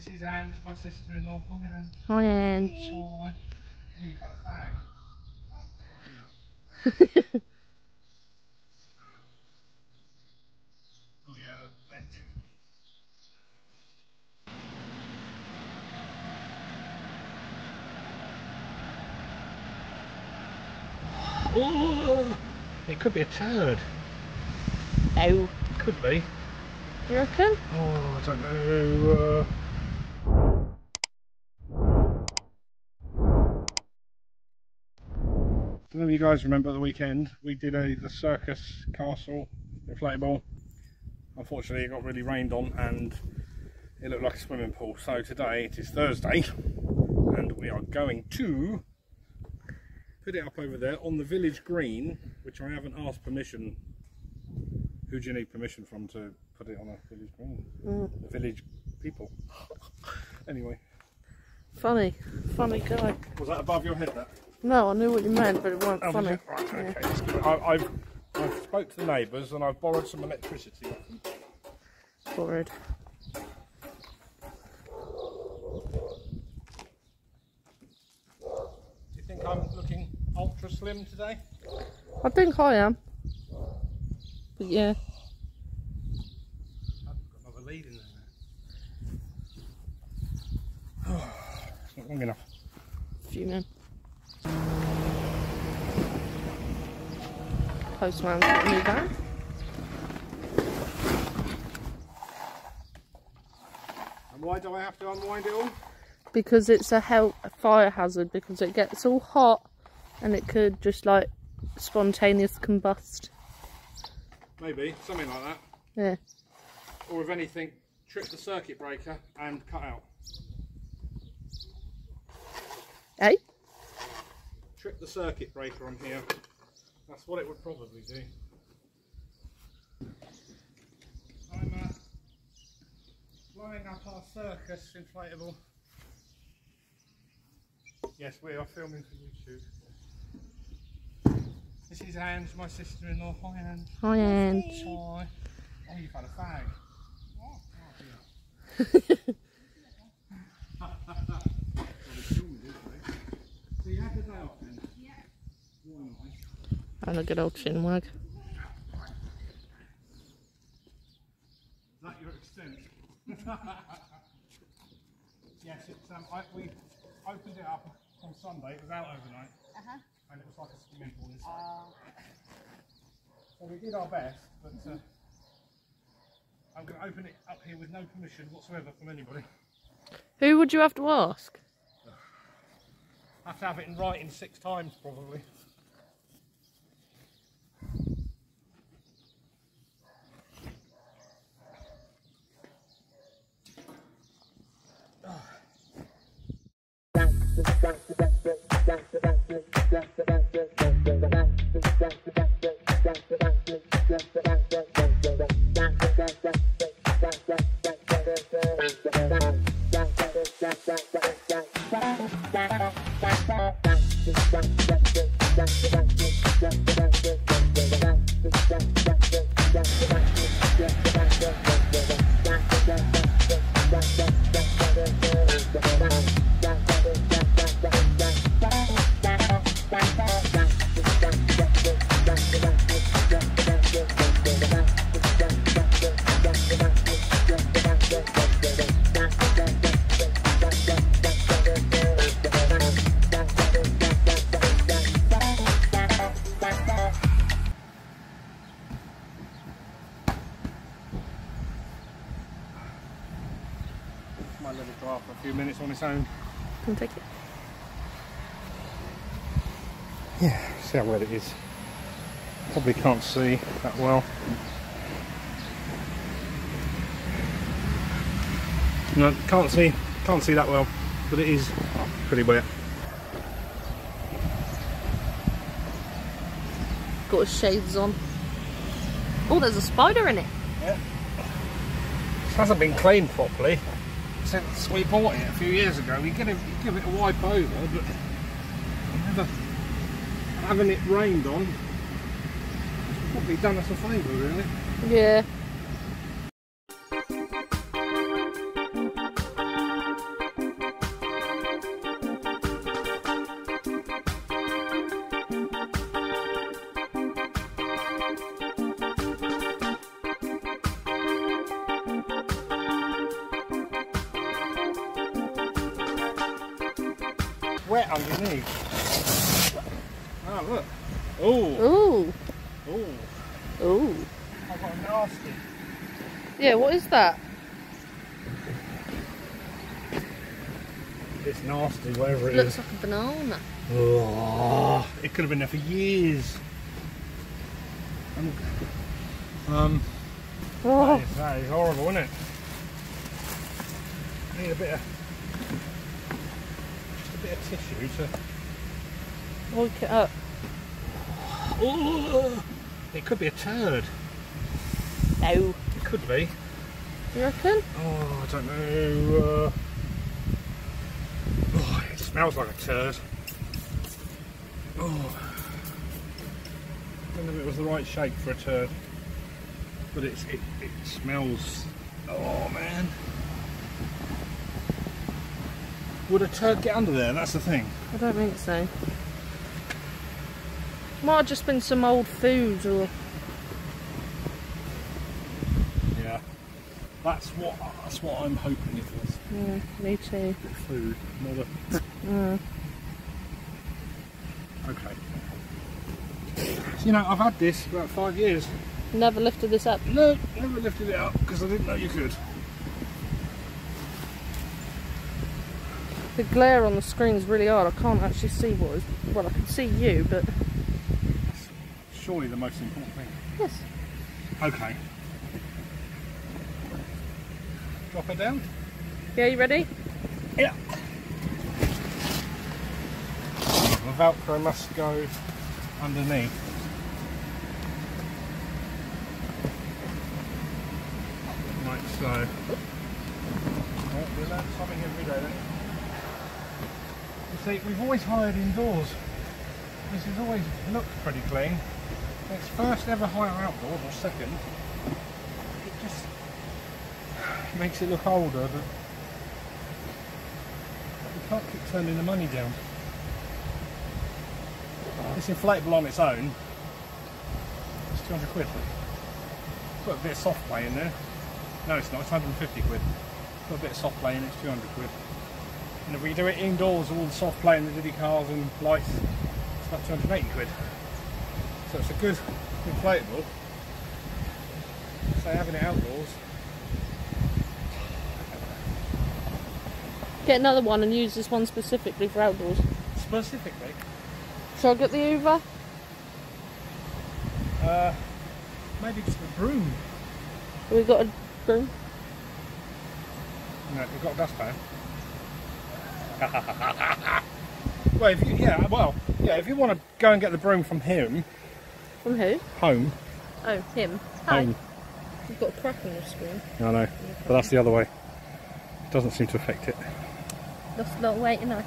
This is Anne, my sister-in-law. Hi, Anne. Hi, Anne. Hi. You've got a bag. Oh, yeah, thank you. Oh, it could be a turd. Oh. Could be. You reckon? Oh, I don't know. I don't know if you guys remember the weekend we did the Circus Castle inflatable. Unfortunately, it got really rained on and it looked like a swimming pool. So today it is Thursday, and we are going to put it up over there on the village green, which I haven't asked permission. Who do you need permission from to put it on a village green? The village people. Anyway. Funny guy. Was that above your head, that? No, I knew what you meant, but it wasn't funny. Right, Yeah. okay. I've spoke to the neighbours and I've borrowed some electricity off them. Borrowed. Do you think I'm looking ultra slim today? I think I am. But yeah. I've got another lead in there now. Oh, it's not long enough. Fuming. Postman's got a new van. And why do I have to unwind it all? Because it's a fire hazard, because it gets all hot and it could just like spontaneous combust. Maybe, something like that. Yeah. Or if anything, trip the circuit breaker and cut out. Eh? Trip the circuit breaker on here. That's what it would probably do. I'm blowing up our circus inflatable. Yes, we are filming for YouTube. This is Anne, my sister-in-law. Hi, Anne. Hi, Anne. Hi. Oh, you've had a fag. Oh, so you had the day off then? Yeah. Why not? And a good old chin wag. Is that your extent? Yes, it's we opened it up on Sunday. It was out overnight, and it was like a swimming pool inside. So we did our best, but I'm going to open it up here with no permission whatsoever from anybody. Who would you have to ask? I have to have it in writing 6 times probably. Might let it go up for a few minutes on its own. Can take it. Yeah, see how wet it is. Probably can't see that well. No, can't see that well, but it is pretty wet. Got his shades on. Oh, there's a spider in it. Yeah. This hasn't been cleaned properly since we bought it a few years ago. We give it a wipe over, but never having it rained on. It's probably done us a favour, really. Yeah. wet underneath. Oh, look. Ooh. Ooh. Ooh. Ooh. I've got a nasty. Yeah, what is that? It's nasty, whatever it Looks is. like a banana. Oh, it could have been there for years. Oh. That is horrible, isn't it? I need just a bit of tissue to. Wake it up. Oh, it could be a turd. No. It could be. You reckon? Oh, I don't know. Oh, it smells like a turd. Oh, I don't know if it was the right shape for a turd, but it smells. Oh man, would a turd get under there? That's the thing. I don't think so. Might have just been some old food or. Yeah, that's what I'm hoping it was. Yeah, me too. Food, not a. Okay. So, you know, I've had this for about 5 years. Never lifted this up. No, never lifted it up because I didn't know you could. The glare on the screen is really hard. I can't actually see what is. Well, I can see you, but. That's surely the most important thing. Yes. Okay. Drop it down? Yeah, you ready? Yeah. The Velcro must go underneath. Like so. Oh, we learn something every day then. You see, we've always hired indoors. This has always looked pretty clean. It's first ever hire outdoors, or second. It just makes it look older, but we can't keep turning the money down. This inflatable on its own, it's 200 quid. Put a bit of soft play in there. No, it's not, it's 150 quid. Put a bit of soft play in, it's 200 quid. And if we do it indoors, all the soft play and the diddy cars and lights, it's about 280 quid. So it's a good inflatable. So having it outdoors. Get another one and use this one specifically for outdoors. Specifically? Shall I get the Hoover? Maybe just a broom. Have we got a broom? No, we've got a dustpan. Well, if you want to go and get the broom from him. From who? Home. Oh, him. Hi. Home. You've got a crack on your screen. I know, but that's the other way. It doesn't seem to affect it. That's not waiting on.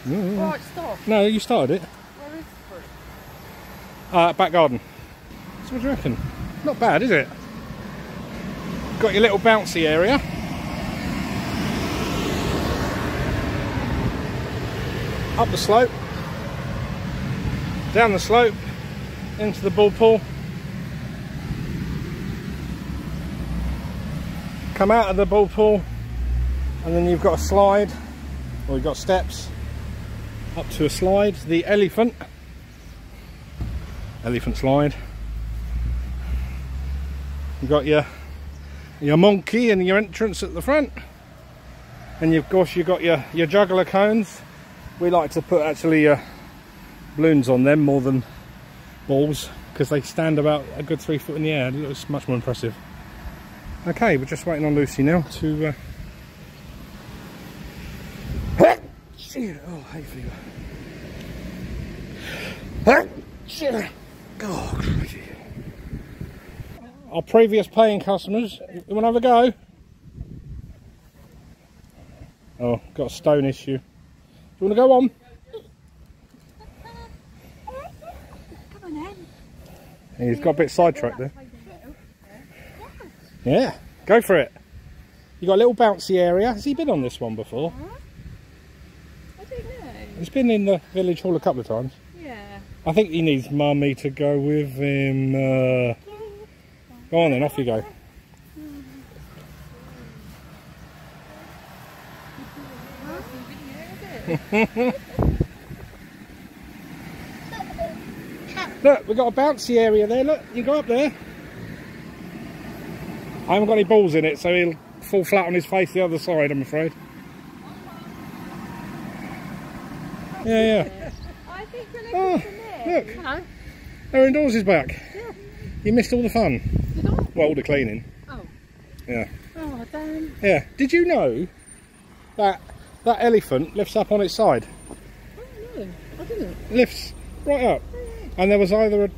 Right, stop. No, you started it. Where is the broom? Back garden. So what do you reckon? Not bad, is it? Got your little bouncy area. Up the slope. Down the slope. Into the ball pool. Come out of the ball pool. And then you've got a slide. Or you've got steps. Up to a slide. The elephant slide. You've got your monkey and your entrance at the front, and of course you've got your juggler cones. We like to put actually balloons on them more than balls because they stand about a good 3 foot in the air. It looks much more impressive. Okay, we're just waiting on Lucy now to oh, hay fever. Oh, crazy. Our previous paying customers, you want to have a go? Oh, got a stone issue. Do you want to go on? Come on then. He's got a bit sidetracked there. Yeah, go for it. You got a little bouncy area. Has he been on this one before? I don't know. He's been in the village hall a couple of times. Yeah. I think he needs Mummy to go with him. Go on then, off you go. Look, we've got a bouncy area there. Look, you go up there. I haven't got any balls in it, so he'll fall flat on his face the other side, I'm afraid. Yeah. I think you're looking for me. Look, Hello. Erin Dawes is back. Yeah. You missed all the fun. Did I? Well, all the cleaning. Oh. Yeah. Oh, damn. Yeah. Did you know that that elephant lifts up on its side? Oh, no. I didn't. Lifts right up. And there was either a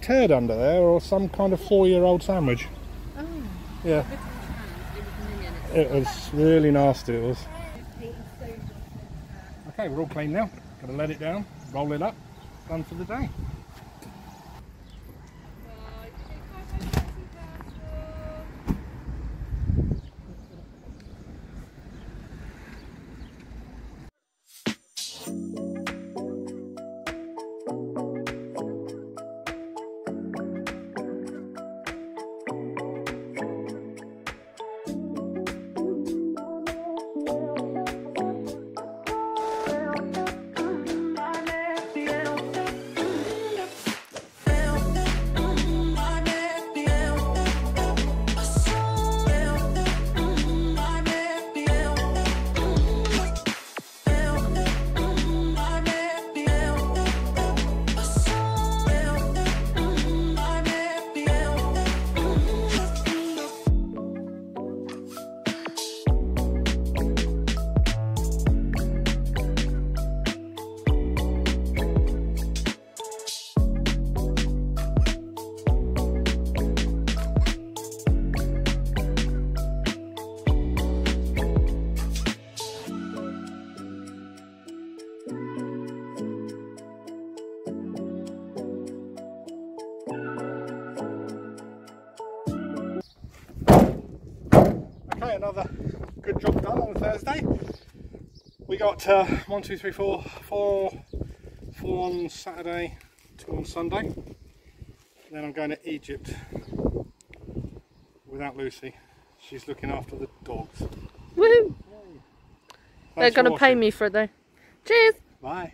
turd under there or some kind of 4-year-old sandwich. Oh. Yeah. It was really nasty, it was. Okay, we're all clean now. Gonna let it down, roll it up, done for the day. Okay, another good job done on Thursday. We got 1, 2, 3, 4 on Saturday, 2 on Sunday. Then I'm going to Egypt without Lucy. She's looking after the dogs. Woo! They're Thanks for going to pay watching. me for it though. Cheers! Bye.